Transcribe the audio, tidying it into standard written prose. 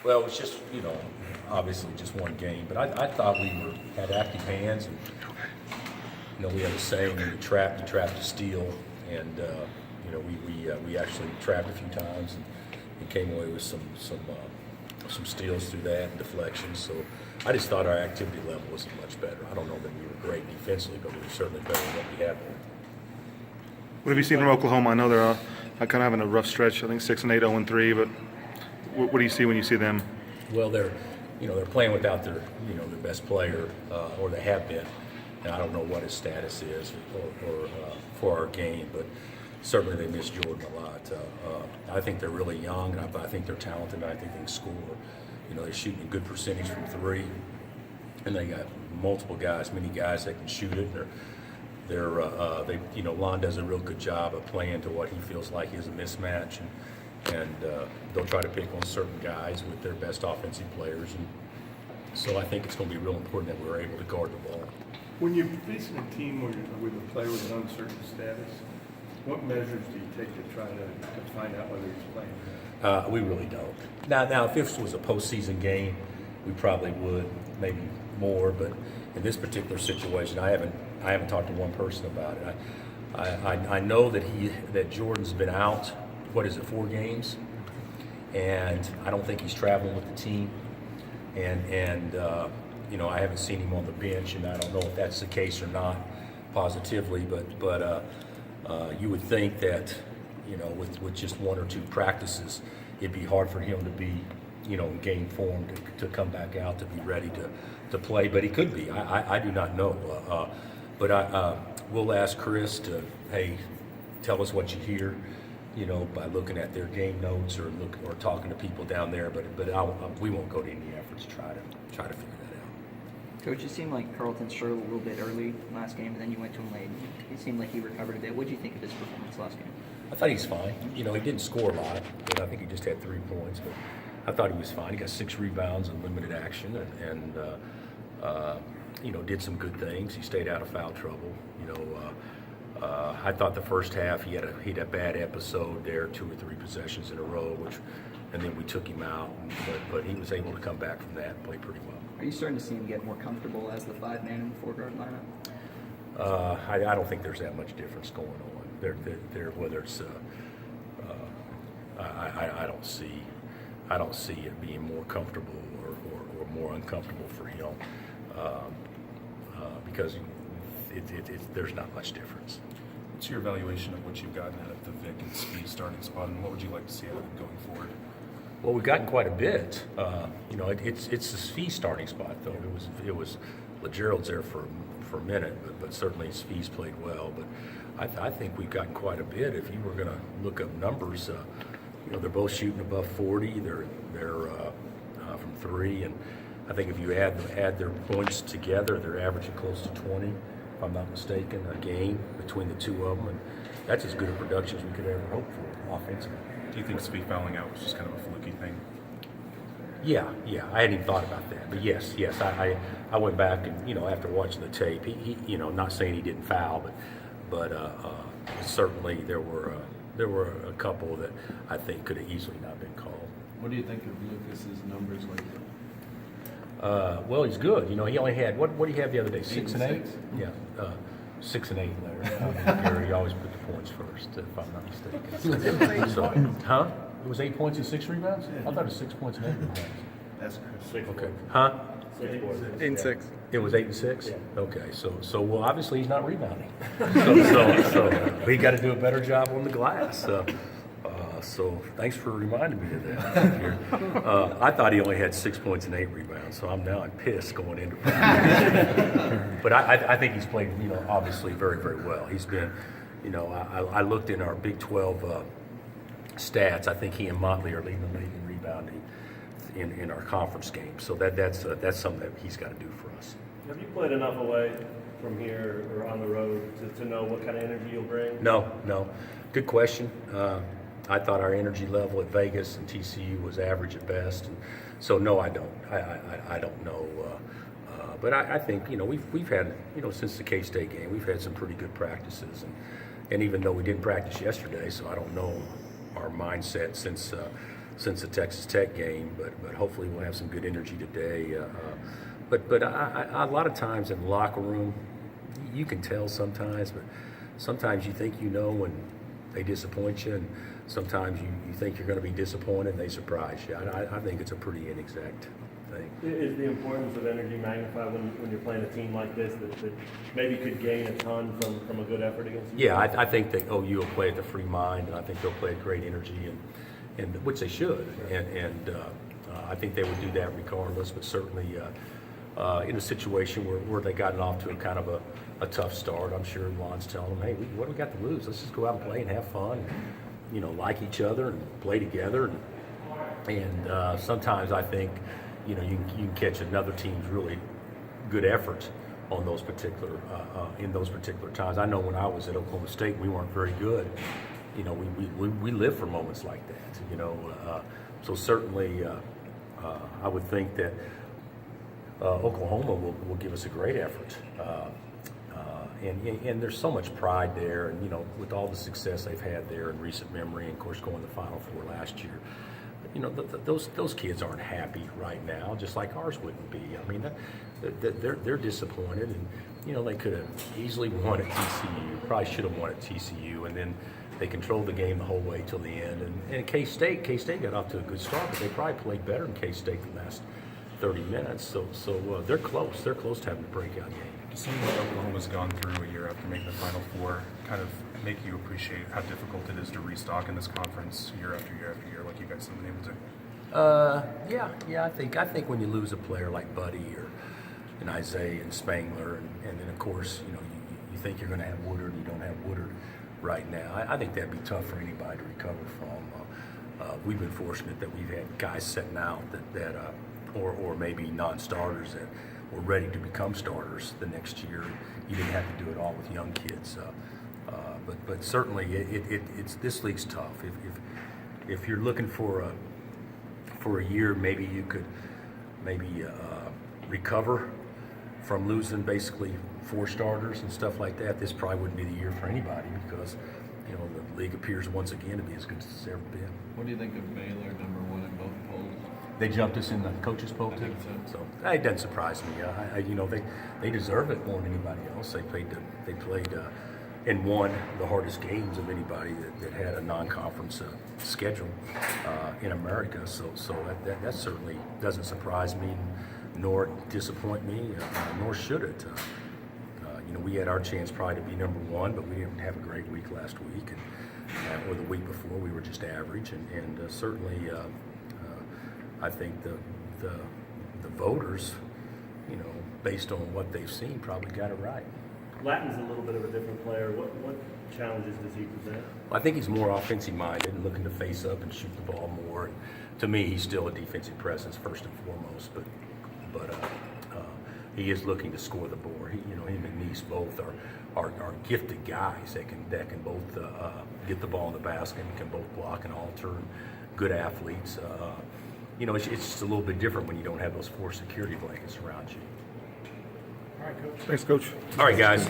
Well, it was just, obviously just one game, but I thought we had active hands, and we had a saying: when you trap, to steal, and we actually trapped a few times and came away with some steals through that and deflections. So I just thought our activity level was much better. I don't know that we were great defensively, but we were certainly better than what we have been. What have you seen from Oklahoma? I know they're kind of having a rough stretch. I think 6-8, 0-3. But what do you see when you see them? Well, they're playing without their best player, or they have been. And I don't know what his status is or for our game, but certainly they miss Jordan a lot. I think they're really young, and I think they're talented, and I think they can score. They're shooting a good percentage from three, and they got multiple guys, many guys that can shoot it. Lon does a real good job of playing to what he feels like is a mismatch, and they'll try to pick on certain guys with their best offensive players. And so I think it's going to be real important that we're able to guard the ball. When you're facing a team with a player with an uncertain status, what measures do you take to try to find out whether he's playing? We really don't. Now, if this was a postseason game, we probably would, maybe more. But in this particular situation, I haven't talked to one person about it. I know that Jordan's been out. What is it, 4 games? And I don't think he's traveling with the team. And I haven't seen him on the bench, and I don't know if that's the case or not positively. But you would think that with just 1 or 2 practices, it'd be hard for him to be in game form to come back out to be ready to play. But he could be. I do not know. But we'll ask Chris to, hey, tell us what you hear, by looking at their game notes or talking to people down there. But we won't go to any efforts to try to figure that out. Coach, it seemed like Carlton struggled a little bit early last game, and then you went to him late. It seemed like he recovered a bit. What did you think of his performance last game? I thought he's fine. He didn't score a lot, but I think he just had 3 points. But I thought he was fine. He got 6 rebounds in limited action, and did some good things. He stayed out of foul trouble. I thought the first half he had a bad episode there, 2 or 3 possessions in a row, and then we took him out. But he was able to come back from that and play pretty well. Are you starting to see him get more comfortable as the 5-man in the 4-guard lineup? I don't think there's that much difference going on. Whether it's I don't see it being more comfortable or more uncomfortable for him, because there's not much difference. What's your evaluation of what you've gotten out of the Vic and Speed starting spot, and what would you like to see out of him going forward? Well, we've gotten quite a bit. It's the Svi starting spot though. It was LeGerald's there for a minute, but certainly Svi's played well. But I think we've gotten quite a bit. If you were going to look up numbers, they're both shooting above 40. They're from 3, and I think if you add their points together, they're averaging close to 20, if I'm not mistaken, a game between the 2 of them, and that's as good a production as we could ever hope for offensively. Do you think Speed fouling out was just kind of a fluky thing? Yeah, I hadn't even thought about that, but yes, I went back and after watching the tape, he not saying he didn't foul, but certainly there were a couple that I think could have easily not been called. What do you think of Lucas's numbers lately? Well, he's good. He only had what did he have the other day? 6 and 8. 6. Yeah, 6 and 8 there. Gary always put the points first, if I'm not mistaken. So, It was 8 points and 6 rebounds? I thought it was 6 points and 8 rebounds. That's Chris. Okay. Huh? 8 and 6. It was 8 and 6? Yeah. Okay, so well, obviously he's not rebounding. so we got to do a better job on the glass. So thanks for reminding me of that. I thought he only had 6 points and 8 rebounds, so I'm pissed going into practice. But I think he's played, obviously very, very well. He's been, I looked in our Big 12 stats. I think he and Motley are leading the league in rebounding in our conference game. So that's something that he's got to do for us. Have you played enough away from here or on the road to know what kind of energy you'll bring? No. Good question. I thought our energy level at Vegas and TCU was average at best. And so no, I don't. I don't know. But I think we've had since the K-State game we've had some pretty good practices, and even though we didn't practice yesterday, so I don't know our mindset since since the Texas Tech game, but hopefully we'll have some good energy today. But a lot of times in the locker room, you can tell sometimes, but sometimes you think you know when they disappoint you, and sometimes you think you're going to be disappointed and they surprise you. I think it's a pretty inexact thing. Is the importance of energy magnified when you're playing a team like this that maybe could gain a ton from a good effort against you? Yeah, I think that OU will play at the free mind, and I think they'll play at great energy, and which they should. And I think they would do that regardless, but certainly in a situation where they gotten off to a kind of a tough start, I'm sure Lon's telling them, hey, what do we got to lose? Let's just go out and play and have fun, and, like each other and play together. And sometimes I think, you can catch another team's really good efforts on those particular in those particular times. I know when I was at Oklahoma State, we weren't very good. We live for moments like that. So certainly, I would think that Oklahoma will give us a great effort. And there's so much pride there, and with all the success they've had there in recent memory, and of course going to the Final Four last year. Those kids aren't happy right now, just like ours wouldn't be. I mean, they're disappointed, and they could have easily won at TCU. Probably should have won at TCU, and then they controlled the game the whole way till the end. And K-State got off to a good start, but they probably played better than K-State the last 30 minutes. So they're close. They're close to having a breakout game. Does seeing what Oklahoma's gone through a year after making the Final Four kind of make you appreciate how difficult it is to restock in this conference year after year after year, like you guys have been able to? Yeah. I think when you lose a player like Buddy and Isaiah and Spangler, and then of course you think you're going to have Woodard, and you don't have Woodard right now. I think that'd be tough for anybody to recover from. We've been fortunate that we've had guys sitting out that or maybe non-starters that were ready to become starters the next year. You didn't have to do it all with young kids. But certainly it's this league's tough. If you're looking for a year, maybe you could recover from losing basically 4 starters and stuff like that. This probably wouldn't be the year for anybody because the league appears once again to be as good as it's ever been. What do you think of Baylor, #1 in both polls? They jumped us in the coaches poll too, think so. so it doesn't surprise me. They deserve it more than anybody else. They played and won the hardest games of anybody that had a non-conference schedule in America. So that certainly doesn't surprise me, nor disappoint me, nor should it. We had our chance probably to be #1, but we didn't have a great week last week, or the week before we were just average, and certainly. I think the voters, based on what they've seen, probably got it right. Lattin's a little bit of a different player. What challenges does he present? I think he's more offensive minded and looking to face up and shoot the ball more. And to me, he's still a defensive presence first and foremost, but he is looking to score the board. Him and Nice both are gifted guys that can both get the ball in the basket and can both block and alter. And good athletes. It's just a little bit different when you don't have those 4 security blankets around you. Thanks, Coach. All right, guys.